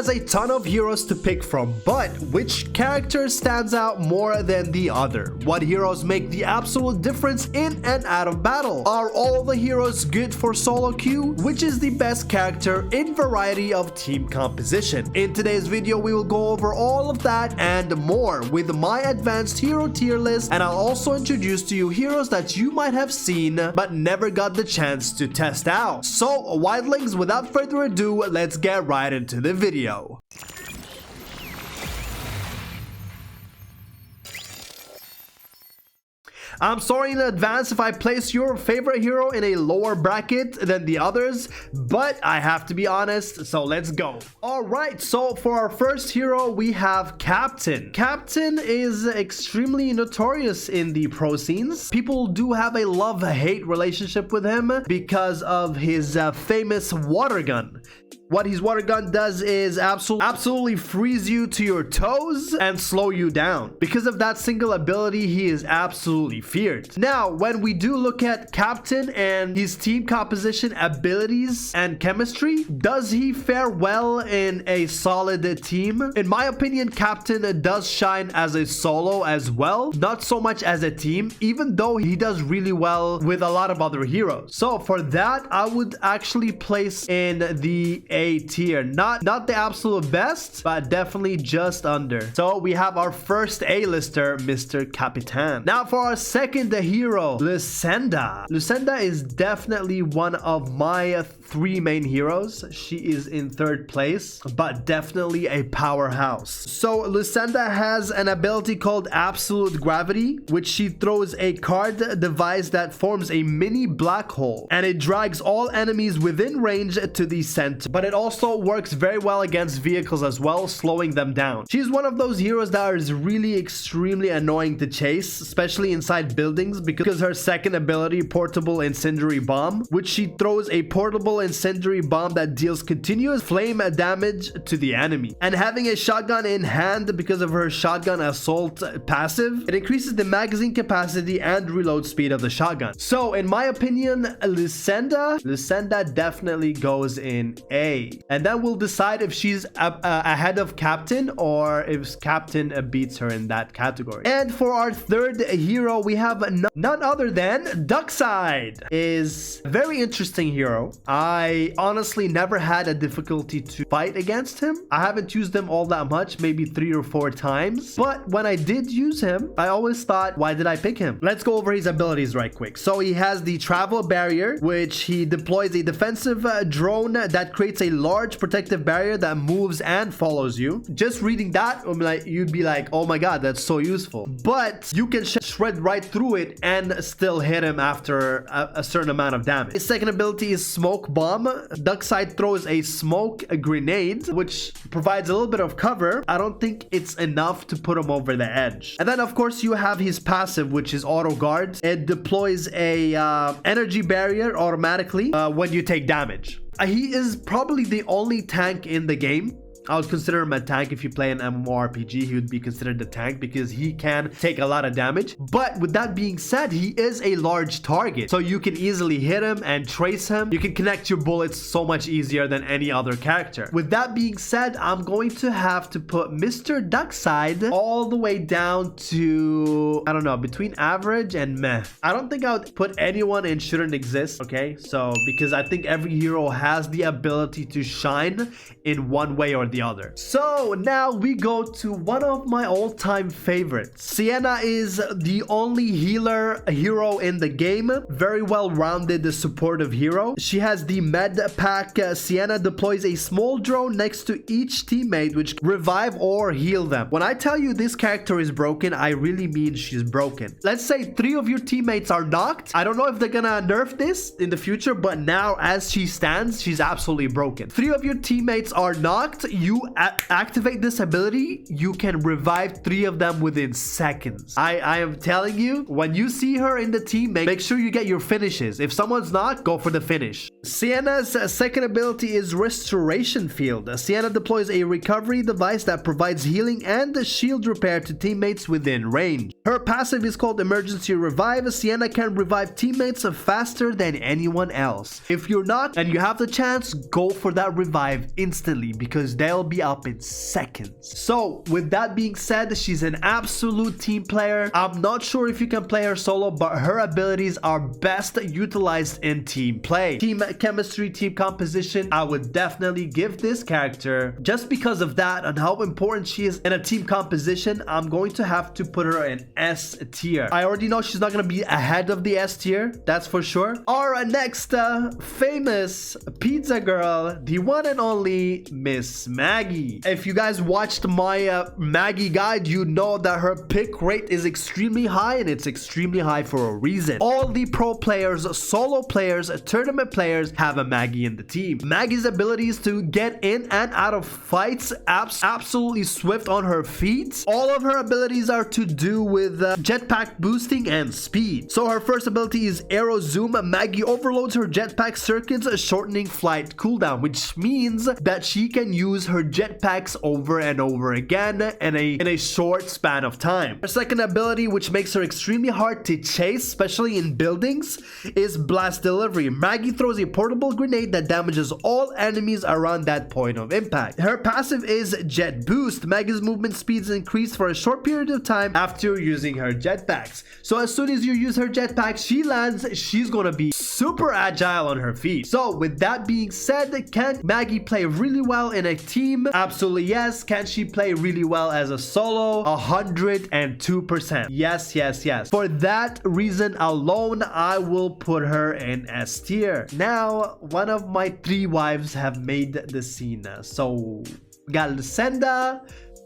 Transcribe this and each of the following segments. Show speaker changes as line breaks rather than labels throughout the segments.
has a ton of heroes to pick from, but which character stands out more than the other? What heroes make the absolute difference in and out of battle? Are all the heroes good for solo queue? Which is the best character in variety of team composition? In today's video, we will go over all of that and more with my advanced hero tier list, and I'll also introduce to you heroes that you might have seen but never got the chance to test out. So wildlings, without further ado, let's get right into the video. I'm sorry in advance if I place your favorite hero in a lower bracket than the others, but I have to be honest, so let's go. Alright, so for our first hero, we have Captain. Captain is extremely notorious in the pro scenes. People do have a love-hate relationship with him because of his famous water gun. What his water gun does is absolutely freeze you to your toes and slow you down. Because of that single ability, he is absolutely feared. Now, when we do look at Captain and his team composition, abilities, and chemistry, does he fare well in a solid team? In my opinion, Captain does shine as a solo as well, not so much as a team, even though he does really well with a lot of other heroes. So for that, I would actually place in the A tier. Not the absolute best, but definitely just under. So we have our first A-lister, Mr. Capitan. Now for our second hero, LUCINDA. LUCINDA is definitely one of my three main heroes. She is in third place, but definitely a powerhouse. So LUCINDA has an ability called Absolute Gravity, which she throws a card device that forms a mini black hole, and it drags all enemies within range to the center. But it also works very well against vehicles as well, slowing them down. She's one of those heroes that is really extremely annoying to chase, especially inside buildings, because her second ability, Portable Incendiary Bomb, which she throws a portable incendiary bomb that deals continuous flame damage to the enemy. And having a shotgun in hand because of her shotgun assault passive, it increases the magazine capacity and reload speed of the shotgun. So in my opinion, LUCINDA definitely goes in A. And then we'll decide if she's ahead of Captain or if Captain beats her in that category. And for our third hero, we have none other than DUCKSYDE. Is a very interesting hero. I honestly never had a difficulty to fight against him. I haven't used him all that much, maybe 3 or 4 times. But when I did use him, I always thought, why did I pick him? Let's go over his abilities right quick. So he has the Travel Barrier, which he deploys a defensive drone that creates a large protective barrier that moves and follows you. Just reading that, you'd be like, oh my god, that's so useful. But you can shred right through it and still hit him after a certain amount of damage. His second ability is Smoke Bomb. DUCKSYDE throws a smoke grenade, which provides a little bit of cover. I don't think it's enough to put him over the edge. And then of course you have his passive, which is Auto Guard. It deploys a energy barrier automatically when you take damage. He is probably the only tank in the game. I would consider him a tank. If you play an MMORPG, he would be considered a tank because he can take a lot of damage. But with that being said, he is a large target, so you can easily hit him and trace him. You can connect your bullets so much easier than any other character. With that being said, I'm going to have to put Mr. DUCKSYDE all the way down to, I don't know, between average and meh. I don't think I would put anyone in shouldn't exist, okay? So because I think every hero has the ability to shine in one way or the other. So now we go to one of my all-time favorites. CEANA is the only healer hero in the game. Very well-rounded supportive hero. She has the med pack. CEANA deploys a small drone next to each teammate which revive or heal them. When I tell you this character is broken, I really mean she's broken. Let's say 3 of your teammates are knocked. I don't know if they're gonna nerf this in the future, but now as she stands, she's absolutely broken. 3 of your teammates are knocked. You activate this ability, you can revive 3 of them within seconds. I am telling you, when you see her in the team, make sure you get your finishes. If someone's not, go for the finish. CEANA's second ability is Restoration Field. CEANA deploys a recovery device that provides healing and shield repair to teammates within range. Her passive is called Emergency Revive. CEANA can revive teammates faster than anyone else. If you're not and you have the chance, go for that revive instantly, because they'll be up in seconds. So with that being said, she's an absolute team player. I'm not sure if you can play her solo, but her abilities are best utilized in team play. Team chemistry, team composition, I would definitely give this character, just because of that and how important she is in a team composition, I'm going to have to put her in S tier. I already know she's not going to be ahead of the S tier, that's for sure. Alright, next, famous pizza girl, the one and only Miss Maggie. If you guys watched my Maggie guide, you know that her pick rate is extremely high, and it's extremely high for a reason. All the pro players, solo players, tournament players have a Maggie in the team. Maggie's abilities to get in and out of fights, absolutely swift on her feet. All of her abilities are to do with jetpack boosting and speed. So her first ability is Aero Zoom. Maggie overloads her jetpack circuits, shortening flight cooldown, which means that she can use her jetpacks over and over again in a short span of time. Her second ability, which makes her extremely hard to chase, especially in buildings, is Blast Delivery. Maggie throws a portable grenade that damages all enemies around that point of impact. Her passive is Jet Boost. Maggie's movement speeds increase for a short period of time after using her jetpacks. So as soon as you use her jetpack, she lands, she's gonna be super agile on her feet. So with that being said, can Maggie play really well in a team? Absolutely yes. Can she play really well as a solo? 102%. Yes, yes, yes. For that reason alone, I will put her in S tier. Now, one of my 3 wives have made the CEANA. So we got LUCINDA,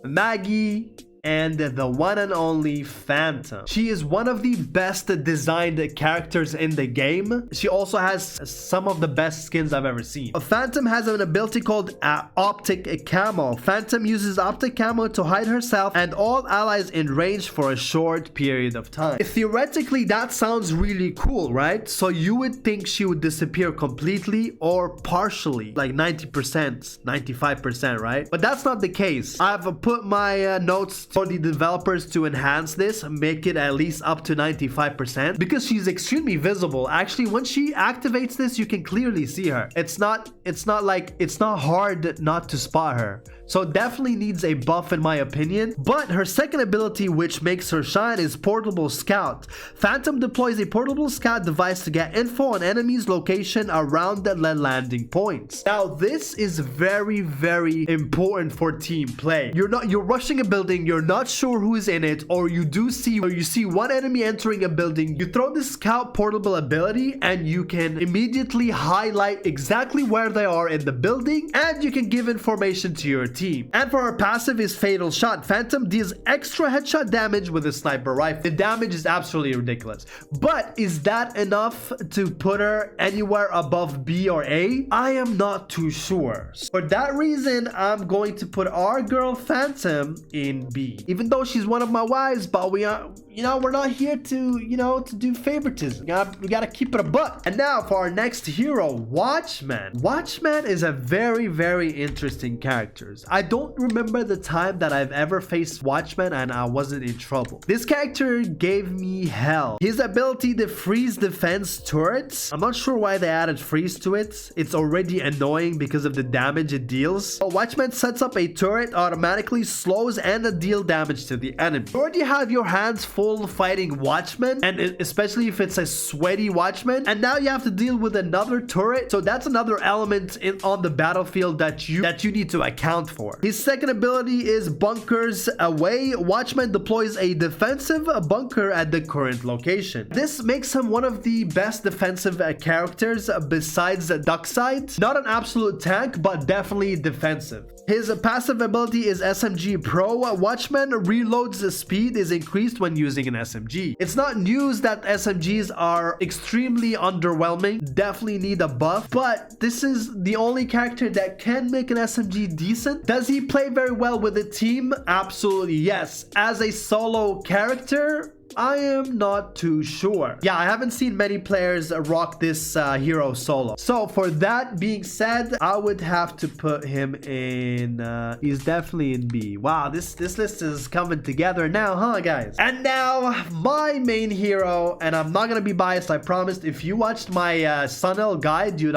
Maggie, and the one and only Phantom. She is one of the best designed characters in the game. She also has some of the best skins I've ever seen. Phantom has an ability called Optic Camo. Phantom uses Optic Camo to hide herself and all allies in range for a short period of time. Theoretically, that sounds really cool, right? So you would think she would disappear completely or partially, like 90%, 95%, right? But that's not the case. I've put my notes for the developers to enhance this, make it at least up to 95%, because she's extremely visible. Actually, when she activates this, you can clearly see her. It's not hard not to spot her. So definitely needs a buff in my opinion. But her second ability, which makes her shine, is Portable Scout. Phantom deploys a portable scout device to get info on enemies' location around the landing points. Now this is very, very important for team play. You're rushing a building, you're not sure who is in it, or you see one enemy entering a building. You throw the scout portable ability and you can immediately highlight exactly where they are in the building, and you can give information to your team. And for her passive is Fatal Shot. Phantom deals extra headshot damage with a sniper rifle. The damage is absolutely ridiculous. But is that enough to put her anywhere above B or A? I am not too sure. For that reason, I'm going to put our girl Phantom in B. Even though she's one of my wives, but we're not here to, to do favoritism. We gotta keep it a buck. And now for our next hero, Watchman. Watchman is a very, very interesting character. I don't remember the time that I've ever faced Watchman and I wasn't in trouble. This character gave me hell. His ability to freeze defense turrets. I'm not sure why they added freeze to it. It's already annoying because of the damage it deals. Watchman sets up a turret, automatically slows and deals damage to the enemy. You already have your hands full fighting Watchman, and especially if it's a sweaty Watchman, and now you have to deal with another turret. So that's another element on the battlefield that you need to account for. His second ability is Bunkers Away. Watchman deploys a defensive bunker at the current location. This makes him one of the best defensive characters besides DUCKSYDE. Not an absolute tank, but definitely defensive. His passive ability is SMG Pro. Watchman reloads the speed is increased when using an SMG. It's not news that SMGs are extremely underwhelming. Definitely need a buff, but this is the only character that can make an SMG decent. Does he play very well with a team? Absolutely yes. As a solo character, I am not too sure. Yeah, I haven't seen many players rock this hero solo. So for that being said, I would have to put him in, he's definitely in B. Wow, this list is coming together now, huh guys? And now my main hero, and I'm not gonna be biased, I promised. If you watched my SUNIL guide, you'd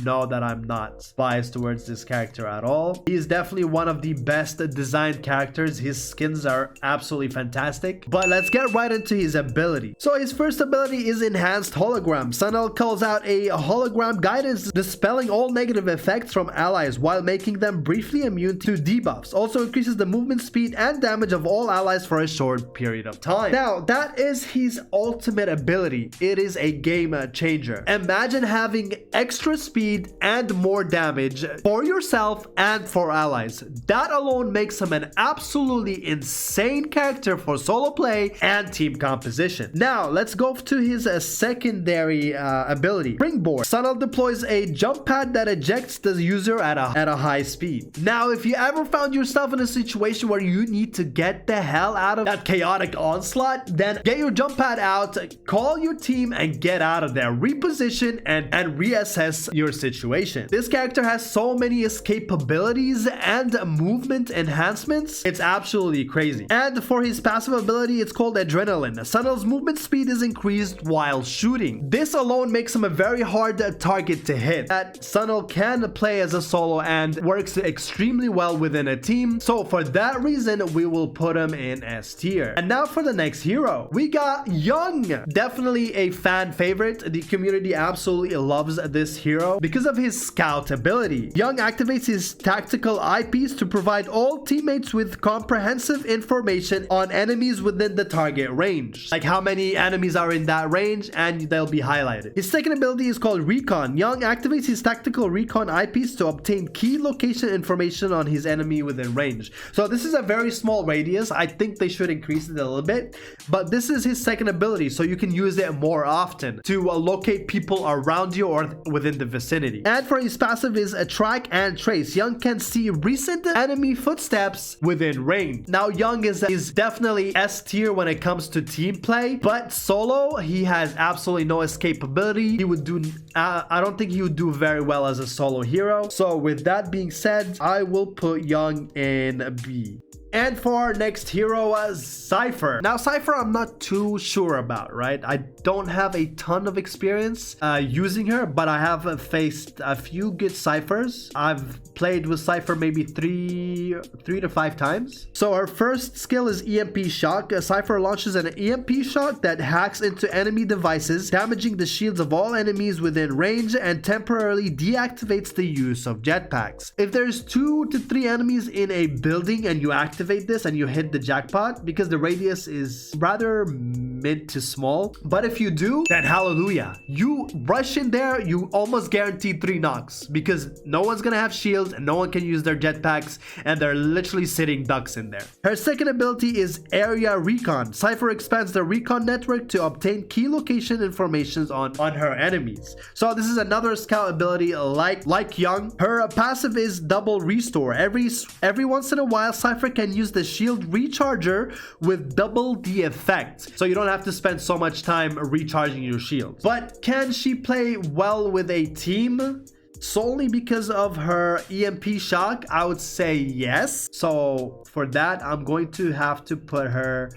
know that I'm not biased towards this character at all. He is definitely one of the best designed characters. His skins are absolutely fantastic. But let's get right into his ability. So his first ability is Enhanced Hologram. SUNIL calls out a hologram guidance, dispelling all negative effects from allies while making them briefly immune to debuffs. Also increases the movement speed and damage of all allies for a short period of time. Now, that is his ultimate ability. It is a game changer. Imagine having extra speed and more damage for yourself and for allies. That alone makes him an absolutely insane character for solo play and team composition. Now, let's go to his secondary ability. Springboard. SUNIL deploys a jump pad that ejects the user at a high speed. Now, if you ever found yourself in a situation where you need to get the hell out of that chaotic onslaught, then get your jump pad out, call your team, and get out of there. Reposition and reassess your situation. This character has so many escape abilities and movement enhancements. It's absolutely crazy. And for his passive ability, it's called Adrenaline. SUNIL's movement speed is increased while shooting. This alone makes him a very hard target to hit. That SUNIL can play as a solo and works extremely well within a team. So for that reason, we will put him in S tier. And now for the next hero, we got YONG. Definitely a fan favorite. The community absolutely loves this hero because of his scout ability. YONG activates his tactical eyepiece to provide all teammates with comprehensive information on enemies within the target range, like how many enemies are in that range, and they'll be highlighted. His second ability is called Recon. YONG activates his tactical recon eyepiece to obtain key location information on his enemy within range. So this is a very small radius. I think they should increase it a little bit, but this is his second ability, so you can use it more often to locate people around you or within the vicinity. And for his passive is a track and trace. YONG can see recent enemy footsteps within range. Now YONG is definitely S tier when it comes to team play, but solo he has absolutely no escape ability. He would do I don't think he would do very well as a solo hero. So with that being said, I will put YONG in B. And for our next hero, SYFER. Now, SYFER I'm not too sure about, right? I don't have a ton of experience using her, but I have faced a few good SYFERs. I've played with SYFER maybe three to 5 times. So our first skill is EMP Shock. SYFER launches an EMP shock that hacks into enemy devices, damaging the shields of all enemies within range and temporarily deactivates the use of jetpacks. If there's 2 to 3 enemies in a building and you activate this and you hit the jackpot, because the radius is rather mid to small, but if you do, then hallelujah, you rush in there, you almost guaranteed 3 knocks because no one's gonna have shields and no one can use their jetpacks, and they're literally sitting ducks in there. Her second ability is Area Recon. SYFER expands the recon network to obtain key location information on her enemies. So this is another scout ability like YONG. Her passive is Double Restore. Every once in a while, SYFER can use the shield recharger with double the effect, so you don't have to spend so much time recharging your shield. But can she play well with a team? Solely because of her EMP shock, I would say yes. So for that, I'm going to have to put her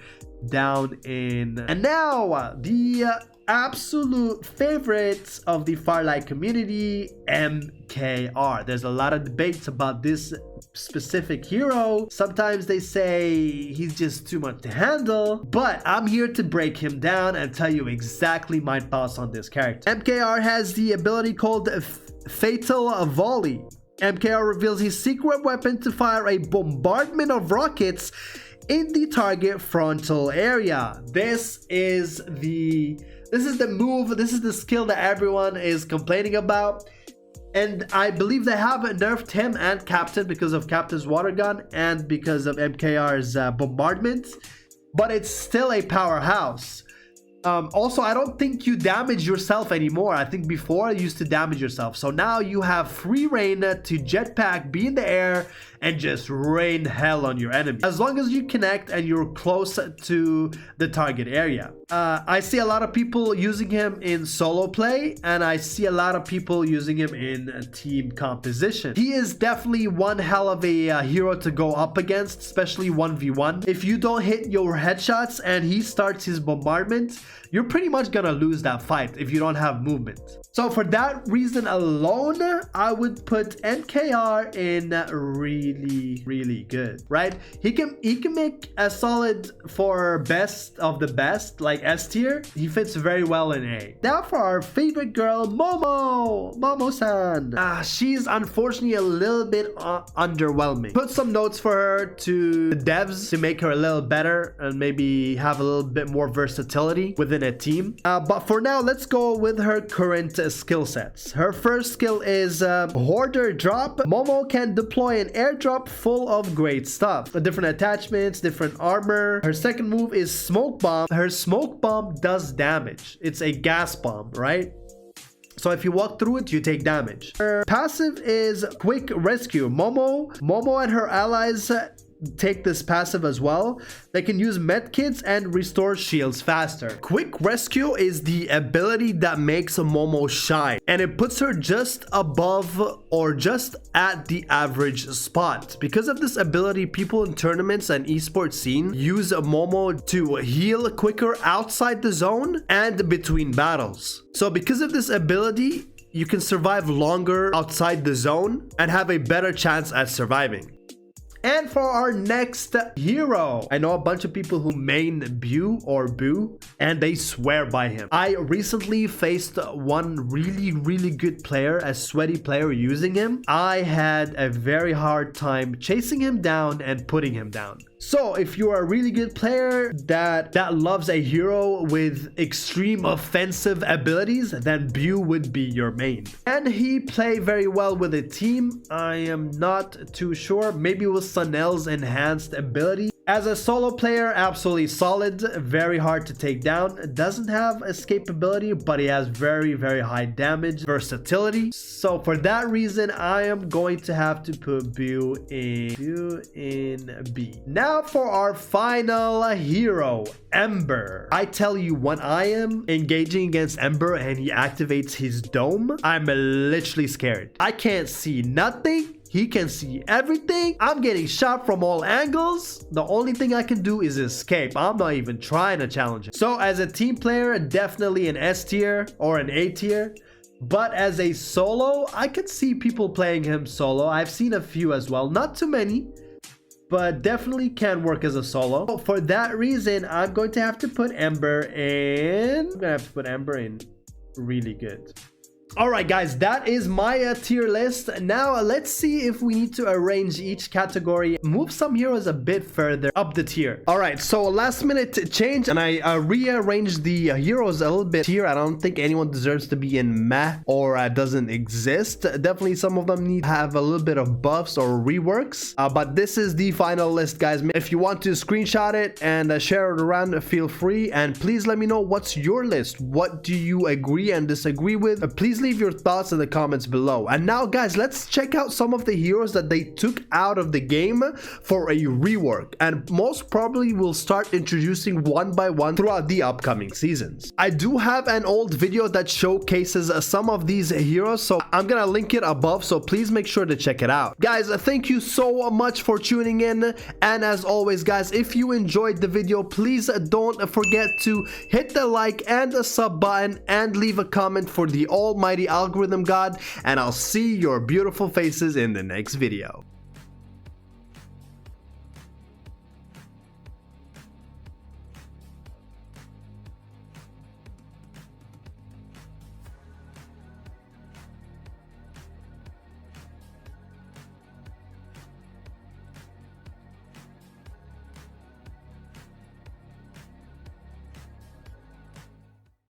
down in. And now the absolute favorites of the Farlight community, MKR. There's a lot of debates about this specific hero. Sometimes they say he's just too much to handle, but I'm here to break him down and tell you exactly my thoughts on this character. MKR has the ability called Fatal Volley. MKR reveals his secret weapon to fire a bombardment of rockets in the target frontal area. This is the move, this is the skill that everyone is complaining about. And I believe they have nerfed him and Captain because of Captain's water gun and because of MKR's bombardment, but it's still a powerhouse. Also, I don't think you damage yourself anymore. I think before you used to damage yourself. So now you have free reign to jetpack, be in the air, and just rain hell on your enemy, as long as you connect and you're close to the target area. I see a lot of people using him in solo play, and I see a lot of people using him in team composition. He is definitely one hell of a hero to go up against, especially 1v1. If you don't hit your headshots and he starts his bombardment, you're pretty much gonna lose that fight if you don't have movement. So for that reason alone, I would put NKR in really good, right? He can make a solid for best of the best, like S tier. He fits very well in A. Now for our favorite girl, Momo-san. She's unfortunately a little bit underwhelming. Put some notes for her to the devs to make her a little better and maybe have a little bit more versatility within a team. But for now, let's go with her current skill sets. Her first skill is Hoarder Drop. Momo can deploy an airdrop full of great stuff. Different attachments, different armor. Her second move is Smoke Bomb. Her Smoke Bomb does damage. It's a gas bomb, right? So if you walk through it, you take damage. Her passive is Quick Rescue. Momo and her allies take this passive as well. They can use medkits and restore shields faster. Quick Rescue is the ability that makes Momo shine, and it puts her just above or just at the average spot. Because of this ability, people in tournaments and esports scene use Momo to heal quicker outside the zone and between battles. So because of this ability, you can survive longer outside the zone and have a better chance at surviving. And for our next hero, I know a bunch of people who main BEAU, and they swear by him. I recently faced one really good player, a sweaty player using him. I had a very hard time chasing him down and putting him down. So if you are a really good player that loves a hero with extreme offensive abilities, then BEAU would be your main. And he play very well with a team. I am not too sure. Maybe with SUNIL's enhanced ability. As a solo player, absolutely solid, very hard to take down. Doesn't have escapability, but he has very high damage, versatility. So for that reason, I am going to have to put BEAU in B. Now for our final hero, Ember. I tell you, when I am engaging against Ember and he activates his dome, I'm literally scared. I can't see nothing. He can see everything. I'm getting shot from all angles. The only thing I can do is escape. I'm not even trying to challenge him. So as a team player, definitely an S tier or an A tier. But as a solo, I could see people playing him solo. I've seen a few as well. Not too many, but definitely can work as a solo. So for that reason, I'm going to have to put Ember in. I'm gonna have to put Ember in really good. Alright guys, that is my tier list. Now let's see if we need to arrange each category, move some heroes a bit further up the tier. Alright, so last minute change, and I rearranged the heroes a little bit here. I don't think anyone deserves to be in meh or doesn't exist. Definitely some of them need to have a little bit of buffs or reworks, but this is the final list, guys. If you want to screenshot it and share it around, feel free, and please let me know what's your list. What do you agree and disagree with? Please leave your thoughts in the comments below. And now guys, let's check out some of the heroes that they took out of the game for a rework, and most probably will start introducing one by one throughout the upcoming seasons. I do have an old video that showcases some of these heroes, so I'm gonna link it above, so please make sure to check it out. Guys, thank you so much for tuning in, and as always guys, if you enjoyed the video, please don't forget to hit the like and the sub button and leave a comment for the almighty algorithm god, and I'll see your beautiful faces in the next video.